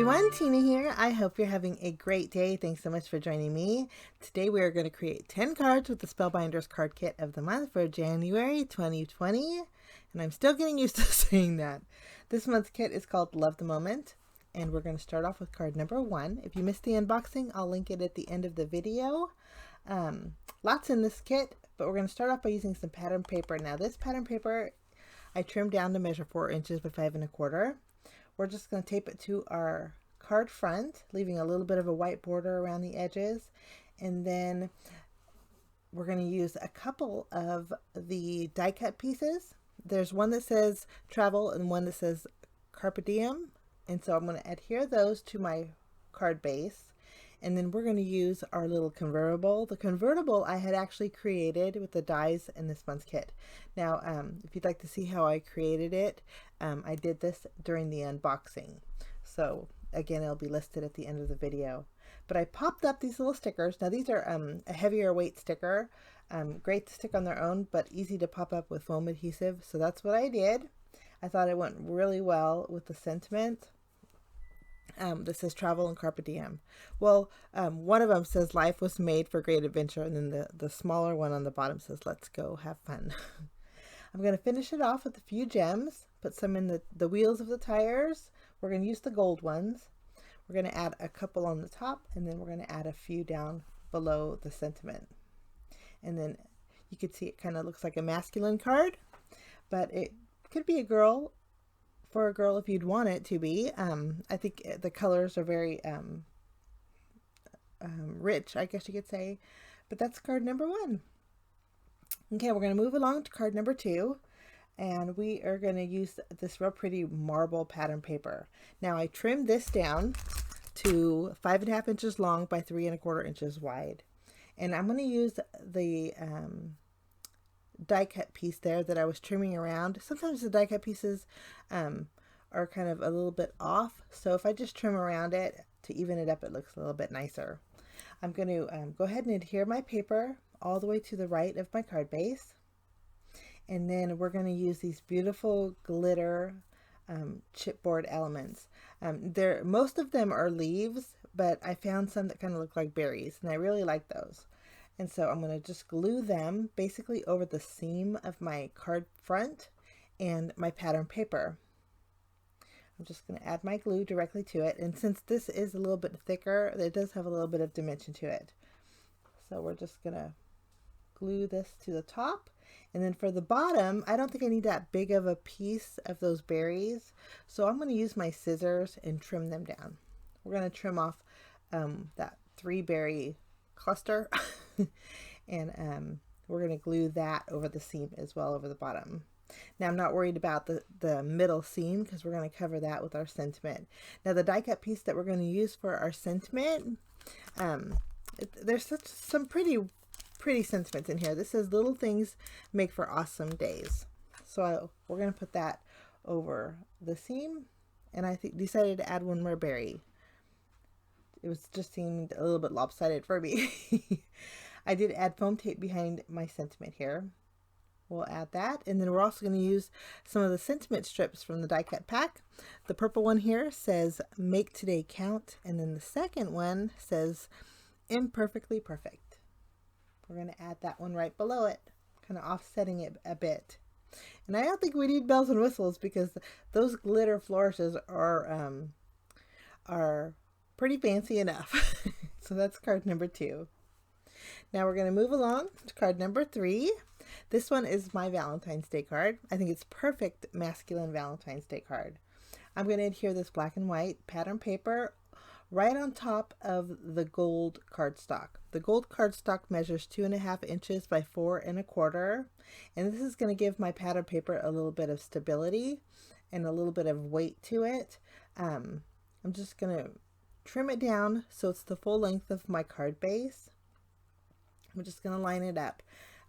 everyone, Tina here. I hope you're having a great day. Thanks so much for joining me. Today we are going to create 10 cards with the Spellbinders Card Kit of the month for January 2020. And I'm still getting used to saying that. This month's kit is called Love the Moment. And we're going to start off with card number 1. If you missed the unboxing, I'll link it at the end of the video. Lots in this kit, but we're going to start off by using some pattern paper. Now this pattern paper I trimmed down to measure 4 inches by 5 1/4. We're just going to tape it to our card front, leaving a little bit of a white border around the edges. And then we're going to use a couple of the die cut pieces. There's one that says travel and one that says carpe diem. And so I'm going to adhere those to my card base. And then we're going to use our little convertible. The convertible I had actually created with the dies in this month's kit. Now, if you'd like to see how I created it, I did this during the unboxing. So again, it'll be listed at the end of the video. But I popped up these little stickers. Now these are a heavier weight sticker. Great to stick on their own, but easy to pop up with foam adhesive. So that's what I did. I thought it went really well with the sentiment. That says travel and carpe diem. Well, one of them says life was made for great adventure, and then the smaller one on the bottom says let's go have fun. I'm going to finish it off with a few gems, put some in the wheels of the tires. We're going to use the gold ones. We're going to add a couple on the top, and then we're going to add a few down below the sentiment. And then you can see it kind of looks like a masculine card, but it could be a girl. For a girl if you'd want it to be. I think the colors are very rich, I guess you could say. But that's card number 1. Okay, we're going to move along to card number 2. And we are going to use this real pretty marble pattern paper. Now I trimmed this down to 5 1/2 inches long by 3 1/4 inches wide. And I'm going to use the die cut piece there that I was trimming around. Sometimes the die cut pieces are kind of a little bit off, so if I just trim around it to even it up, it looks a little bit nicer. I'm going to go ahead and adhere my paper all the way to the right of my card base, and then we're going to use these beautiful glitter chipboard elements. Most of them are leaves, but I found some that kind of look like berries, and I really like those. And so I'm going to just glue them basically over the seam of my card front and my pattern paper. I'm just going to add my glue directly to it. And since this is a little bit thicker, it does have a little bit of dimension to it. So we're just going to glue this to the top. And then for the bottom, I don't think I need that big of a piece of those berries. So I'm going to use my scissors and trim them down. We're going to trim off that 3 berry cluster. And we're going to glue that over the seam as well, over the bottom. Now I'm not worried about the middle seam because we're going to cover that with our sentiment. Now the die cut piece that we're going to use for our sentiment, there's some pretty sentiments in here. This says little things make for awesome days. So we're going to put that over the seam, and I decided to add 1 more berry. It was just seemed a little bit lopsided for me. I did add foam tape behind my sentiment here. We'll add that, and then we're also going to use some of the sentiment strips from the die cut pack. The purple one here says make today count, and then the second one says imperfectly perfect. We're going to add that one right below it, kind of offsetting it a bit. And I don't think we need bells and whistles because those glitter flourishes are pretty fancy enough. So that's card number 2. Now we're going to move along to card number 3. This one is my Valentine's Day card. I think it's perfect masculine Valentine's Day card. I'm going to adhere this black and white pattern paper right on top of the gold cardstock. The gold cardstock measures 2 1/2 inches by 4 1/4. And this is going to give my pattern paper a little bit of stability and a little bit of weight to it. I'm just going to trim it down so it's the full length of my card base. I'm just going to line it up.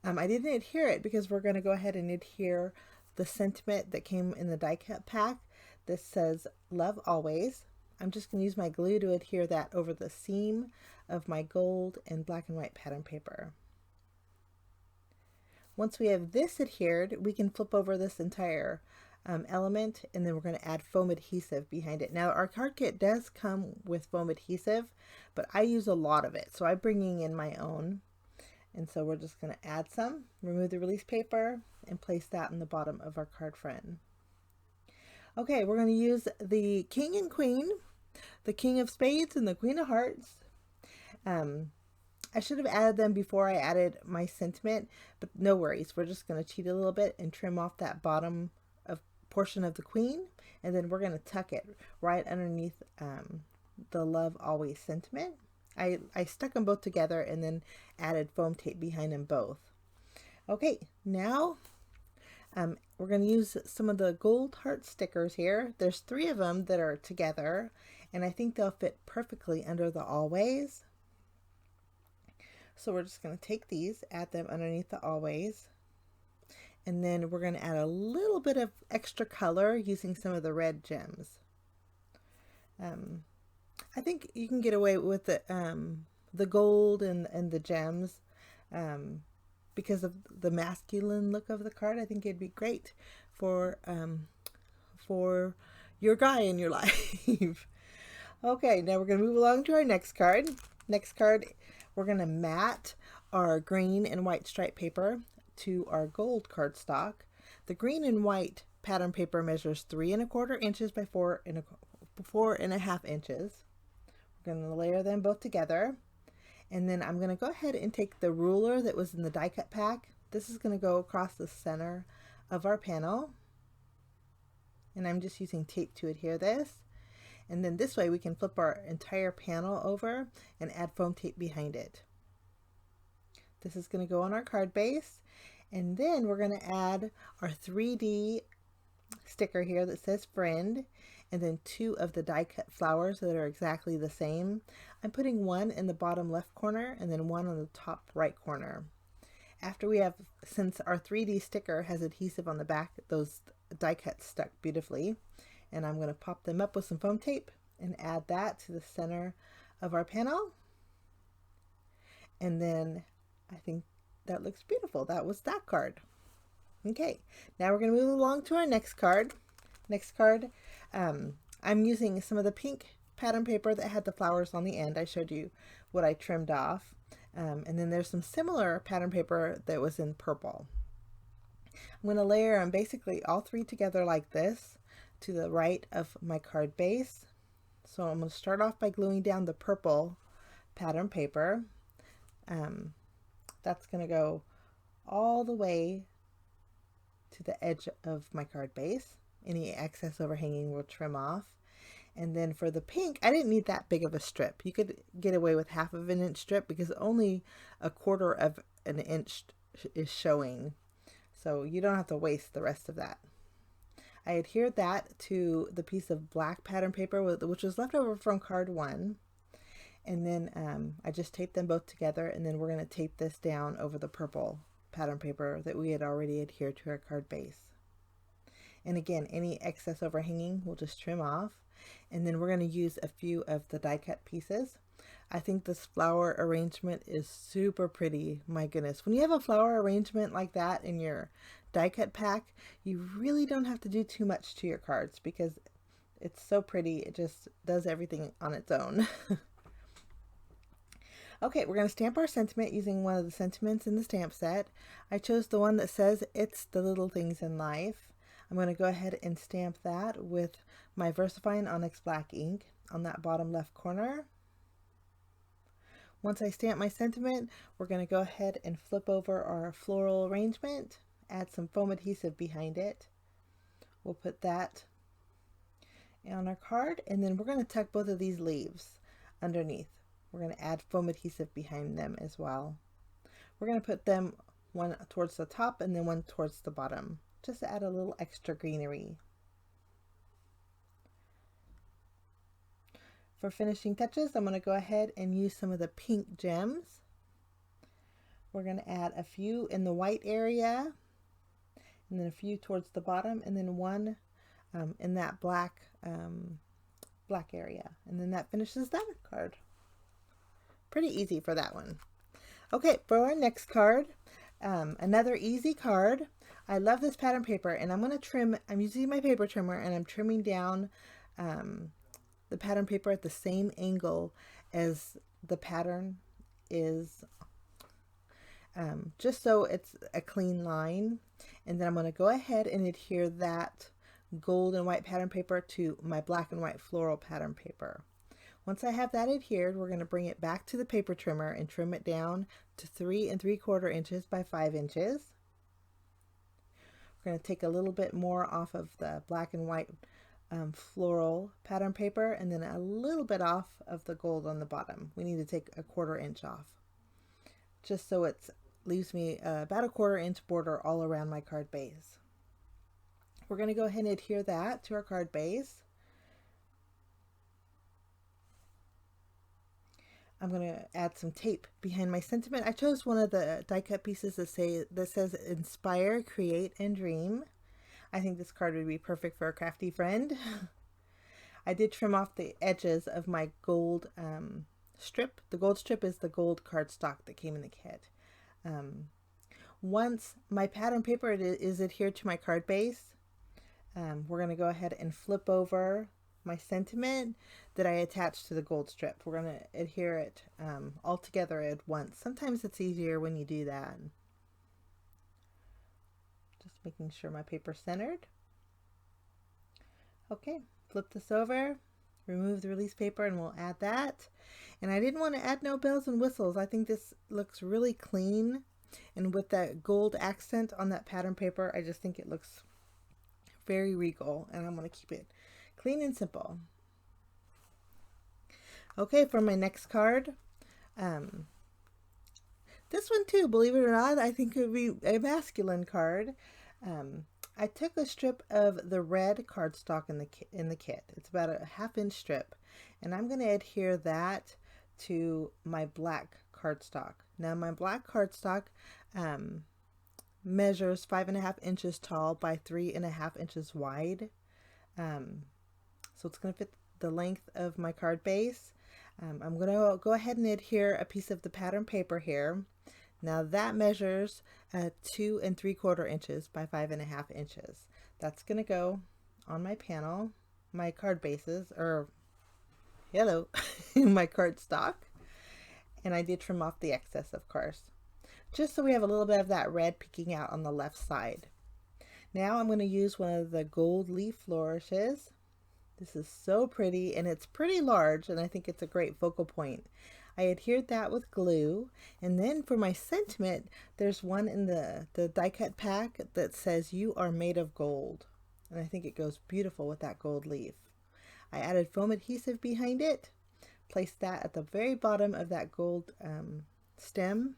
I didn't adhere it because we're going to go ahead and adhere the sentiment that came in the die cut pack. This says love always. I'm just going to use my glue to adhere that over the seam of my gold and black and white pattern paper. Once we have this adhered, we can flip over this entire element, and then we're going to add foam adhesive behind it. Now our card kit does come with foam adhesive, but I use a lot of it, so I'm bringing in my own. And so we're just going to add some, remove the release paper, and place that in the bottom of our card front. Okay, we're going to use the king and queen, the king of spades and the queen of hearts. I should have added them before I added my sentiment, but no worries. We're just going to cheat a little bit and trim off that bottom portion of the queen, and then we're going to tuck it right underneath the love always sentiment. I stuck them both together and then added foam tape behind them both. Okay, now we're going to use some of the gold heart stickers here. There's 3 of them that are together, and I think they'll fit perfectly under the always. So we're just going to take these, add them underneath the always, and then we're going to add a little bit of extra color using some of the red gems. I think you can get away with the gold and the gems because of the masculine look of the card. I think it'd be great for your guy in your life. Okay, now we're going to move along to our next card. Next card, we're going to mat our green and white stripe paper to our gold cardstock. The green and white pattern paper measures 3 1/4 inches by 4 1/2 inches. We're going to layer them both together, and then I'm going to go ahead and take the ruler that was in the die cut pack. This is going to go across the center of our panel, and I'm just using tape to adhere this. And then this way we can flip our entire panel over and add foam tape behind it. This is going to go on our card base, and then we're going to add our 3D sticker here that says friend, and then 2 of the die cut flowers that are exactly the same. I'm putting 1 in the bottom left corner and then 1 on the top right corner. After we have, since our 3D sticker has adhesive on the back, those die cuts stuck beautifully, and I'm going to pop them up with some foam tape and add that to the center of our panel. And then I think that looks beautiful. That was that card. Okay, now we're going to move along to our next card. Next card, I'm using some of the pink pattern paper that had the flowers on the end. I showed you what I trimmed off. And then there's some similar pattern paper that was in purple. I'm going to layer them basically all 3 together like this to the right of my card base. So I'm going to start off by gluing down the purple pattern paper. That's going to go all the way to the edge of my card base. Any excess overhanging will trim off. And then for the pink, I didn't need that big of a strip. You could get away with 1/2 inch strip because only 1/4 of an inch is showing. So you don't have to waste the rest of that. I adhered that to the piece of black pattern paper which was left over from card 1. And then I just taped them both together, and then we're going to tape this down over the purple pattern paper that we had already adhered to our card base. And again, any excess overhanging we'll just trim off. And then we're going to use a few of the die cut pieces. I think this flower arrangement is super pretty. My goodness, when you have a flower arrangement like that in your die cut pack, you really don't have to do too much to your cards because it's so pretty. It just does everything on its own. Okay, we're going to stamp our sentiment using one of the sentiments in the stamp set. I chose the one that says it's the little things in life. I'm going to go ahead and stamp that with my VersaFine Onyx Black ink on that bottom left corner. Once I stamp my sentiment, we're going to go ahead and flip over our floral arrangement, add some foam adhesive behind it. We'll put that on our card, and then we're going to tuck both of these leaves underneath. We're going to add foam adhesive behind them as well. We're going to put them one towards the top and then one towards the bottom, just to add a little extra greenery. For finishing touches, I'm going to go ahead and use some of the pink gems. We're going to add a few in the white area, and then a few towards the bottom, and then one in that black area. And then that finishes that card. Pretty easy for that one. Okay, for our next card, another easy card. I love this pattern paper, and I'm going to trim. I'm using my paper trimmer, and I'm trimming down the pattern paper at the same angle as the pattern is, just so it's a clean line. And then I'm going to go ahead and adhere that gold and white pattern paper to my black and white floral pattern paper. Once I have that adhered, we're going to bring it back to the paper trimmer and trim it down to 3 3/4 inches by 5 inches. We're going to take a little bit more off of the black and white floral pattern paper, and then a little bit off of the gold on the bottom. We need to take a 1/4 inch off, just so it leaves me about a 1/4 inch border all around my card base. We're going to go ahead and adhere that to our card base. I'm going to add some tape behind my sentiment. I chose one of the die cut pieces that says inspire, create, and dream. I think this card would be perfect for a crafty friend. I did trim off the edges of my gold strip. The gold strip is the gold cardstock that came in the kit. Once my pattern paper is adhered to my card base, we're going to go ahead and flip over my sentiment that I attached to the gold strip. We're going to adhere it all together at once. Sometimes it's easier when you do that. Just making sure my paper's centered. Okay, flip this over, remove the release paper, and we'll add that. And I didn't want to add no bells and whistles. I think this looks really clean, and with that gold accent on that pattern paper, I just think it looks very regal, and I'm going to keep it clean and simple. Okay, for my next card, this one too, believe it or not, I think it would be a masculine card. I took a strip of the red cardstock in the kit. It's about a 1/2 inch strip, and I'm going to adhere that to my black cardstock. Now my black cardstock measures 5.5 inches tall by 3.5 inches wide. So it's going to fit the length of my card base. I'm going to go ahead and adhere a piece of the pattern paper here. Now that measures 2 3/4 inches by 5.5 inches. That's going to go on my panel, my card bases, or hello, my cardstock. And I did trim off the excess, of course, just so we have a little bit of that red peeking out on the left side. Now I'm going to use one of the gold leaf flourishes. This is so pretty, and it's pretty large, and I think it's a great focal point. I adhered that with glue, and then for my sentiment, there's one in the die cut pack that says you are made of gold, and I think it goes beautiful with that gold leaf. I added foam adhesive behind it, placed that at the very bottom of that gold stem,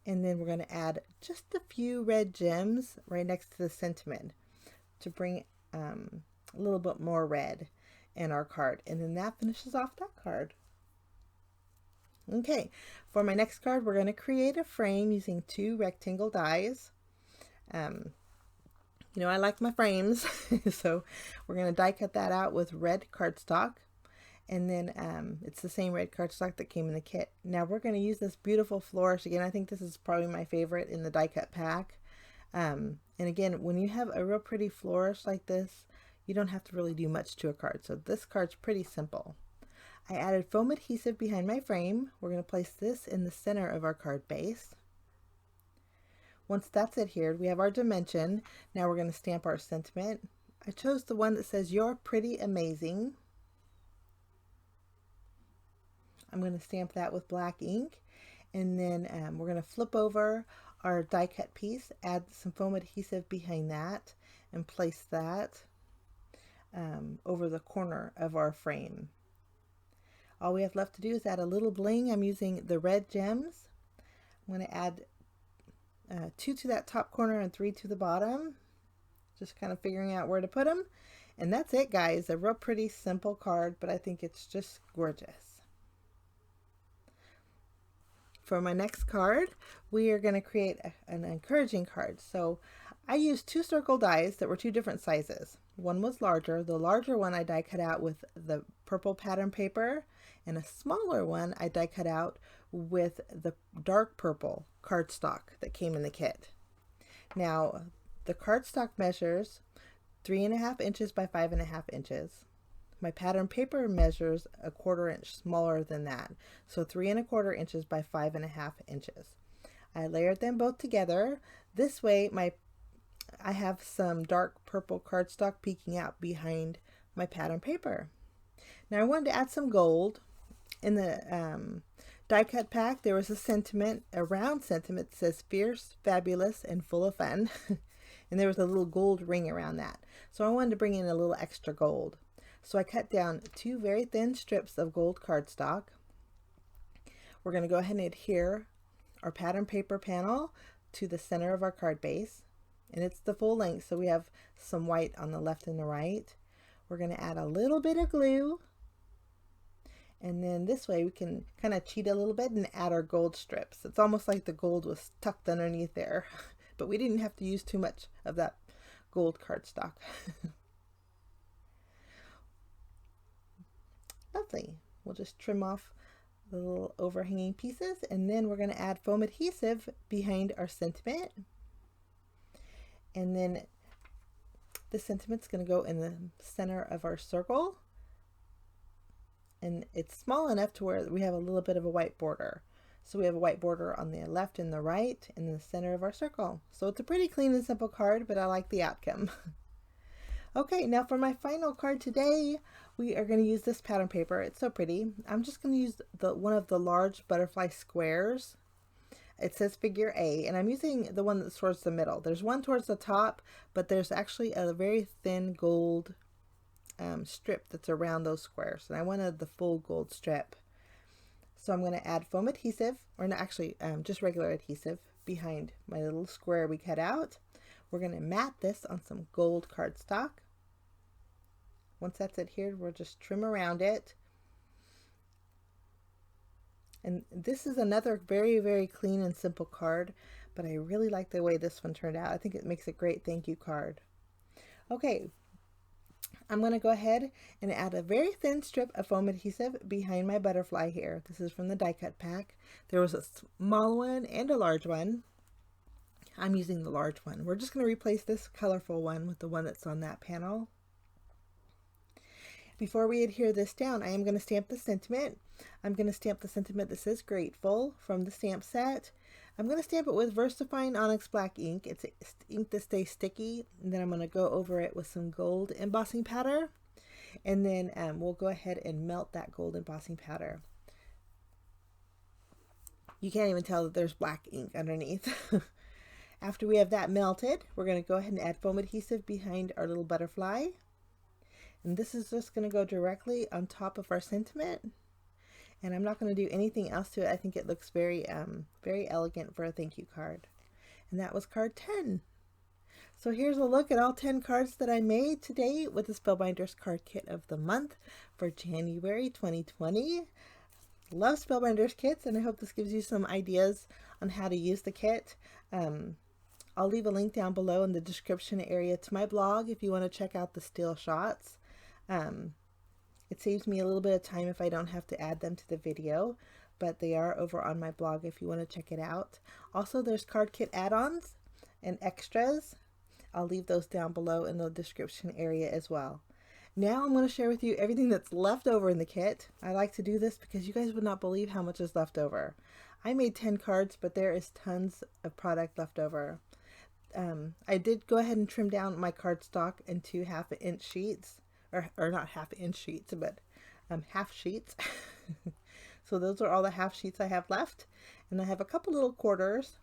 and then we're going to add just a few red gems right next to the sentiment to bring a little bit more red in our card, and then that finishes off that card. Okay, for my next card, we're going to create a frame using 2 rectangle dies. You know, I like my frames, so we're going to die cut that out with red cardstock, and then it's the same red cardstock that came in the kit. Now we're going to use this beautiful flourish. Again, I think this is probably my favorite in the die cut pack. And again, when you have a real pretty flourish like this, you don't have to really do much to a card. So this card's pretty simple. I added foam adhesive behind my frame. We're going to place this in the center of our card base. Once that's adhered, we have our dimension. Now we're going to stamp our sentiment. I chose the one that says you're pretty amazing. I'm going to stamp that with black ink, and then we're going to flip over our die cut piece, add some foam adhesive behind that, and place that over the corner of our frame. All we have left to do is add a little bling. I'm using the red gems. I'm going to add 2 to that top corner and 3 to the bottom. Just kind of figuring out where to put them. And that's it, guys. A real pretty simple card, but I think it's just gorgeous. For my next card, we are going to create an encouraging card. So I used 2 circle dies that were 2 different sizes. One was larger. The larger one I die cut out with the purple pattern paper, and a smaller one I die cut out with the dark purple cardstock that came in the kit. Now, The cardstock measures 3.5 inches by 5.5 inches. My pattern paper measures a 1/4 inch smaller than that, so 3.25 inches by 5.5 inches. I layered them both together. This way I have some dark purple cardstock peeking out behind my pattern paper. Now I wanted to add some gold. In the die cut pack there was a round sentiment that says fierce, fabulous, and full of fun. And there was a little gold ring around that. So I wanted to bring in a little extra gold. So I cut down 2 very thin strips of gold cardstock. We're going to go ahead and adhere our pattern paper panel to the center of our card base. And it's the full length, so we have some white on the left and the right. We're going to add a little bit of glue. And then this way we can kind of cheat a little bit and add our gold strips. It's almost like the gold was tucked underneath there. But we didn't have to use too much of that gold cardstock. Lovely. We'll just trim off the little overhanging pieces, and then we're going to add foam adhesive behind our sentiment. And then the sentiment's going to go in the center of our circle. And it's small enough to where we have a little bit of a white border. So we have a white border on the left and the right and in the center of our circle. So it's a pretty clean and simple card, but I like the outcome. Okay, now for my final card today, we are going to use this pattern paper. It's so pretty. I'm just going to use one of the large butterfly squares. It says figure A, and I'm using the one that's towards the middle. There's one towards the top, but there's actually a very thin gold strip that's around those squares, and I wanted the full gold strip. So I'm going to add foam adhesive, or no, actually just regular adhesive behind my little square we cut out. We're going to mat this on some gold cardstock. Once that's adhered, we'll just trim around it. And this is another very, very clean and simple card, but I really like the way this one turned out. I think it makes a great thank you card. Okay, I'm going to go ahead and add a very thin strip of foam adhesive behind my butterfly here. This is from the die cut pack. There was a small one and a large one. I'm using the large one. We're just going to replace this colorful one with the one that's on that panel. Before we adhere this down, I am going to stamp the sentiment. I'm going to stamp the sentiment that says grateful from the stamp set. I'm going to stamp it with VersaFine Onyx Black ink. It's ink that stays sticky. And then I'm going to go over it with some gold embossing powder. And then we'll go ahead and melt that gold embossing powder. You can't even tell that there's black ink underneath. After we have that melted, we're going to go ahead and add foam adhesive behind our little butterfly. And this is just going to go directly on top of our sentiment. And I'm not going to do anything else to it. I think it looks very, very elegant for a thank you card. And that was card 10. So here's a look at all 10 cards that I made today with the Spellbinders Card Kit of the month for January 2020. Love Spellbinders kits, and I hope this gives you some ideas on how to use the kit. I'll leave a link down below in the description area to my blog if you want to check out the still shots. It saves me a little bit of time if I don't have to add them to the video, but they are over on my blog if you want to check it out. Also, there's card kit add-ons and extras. I'll leave those down below in the description area as well. Now I'm going to share with you everything that's left over in the kit. I like to do this because you guys would not believe how much is left over. I made 10 cards, but there is tons of product left over. I did go ahead and trim down my cardstock into 1/2 inch sheets. Or not 1/2 inch sheets, but half sheets. So those are all the half sheets I have left. And I have a couple little quarters.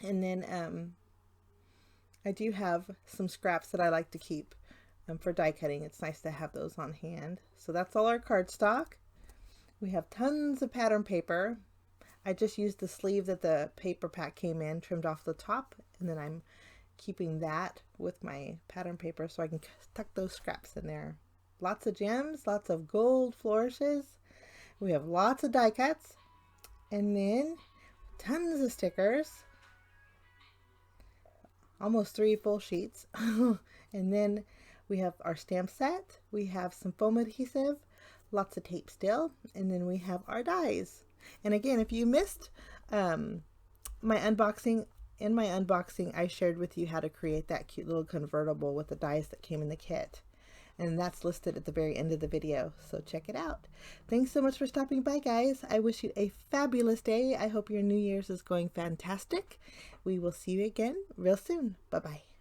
And then I do have some scraps that I like to keep for die cutting. It's nice to have those on hand. So that's all our cardstock. We have tons of pattern paper. I just used the sleeve that the paper pack came in, trimmed off the top, and then I'm keeping that with my pattern paper so I can tuck those scraps in there. Lots of gems, lots of gold flourishes. We have lots of die cuts, and then tons of stickers. Almost 3 full sheets. And then we have our stamp set. We have some foam adhesive, lots of tape still, and then we have our dies. And again, if you missed my unboxing in my unboxing, I shared with you how to create that cute little convertible with the dies that came in the kit. And that's listed at the very end of the video, so check it out. Thanks so much for stopping by, guys. I wish you a fabulous day. I hope your New Year's is going fantastic. We will see you again real soon. Bye-bye.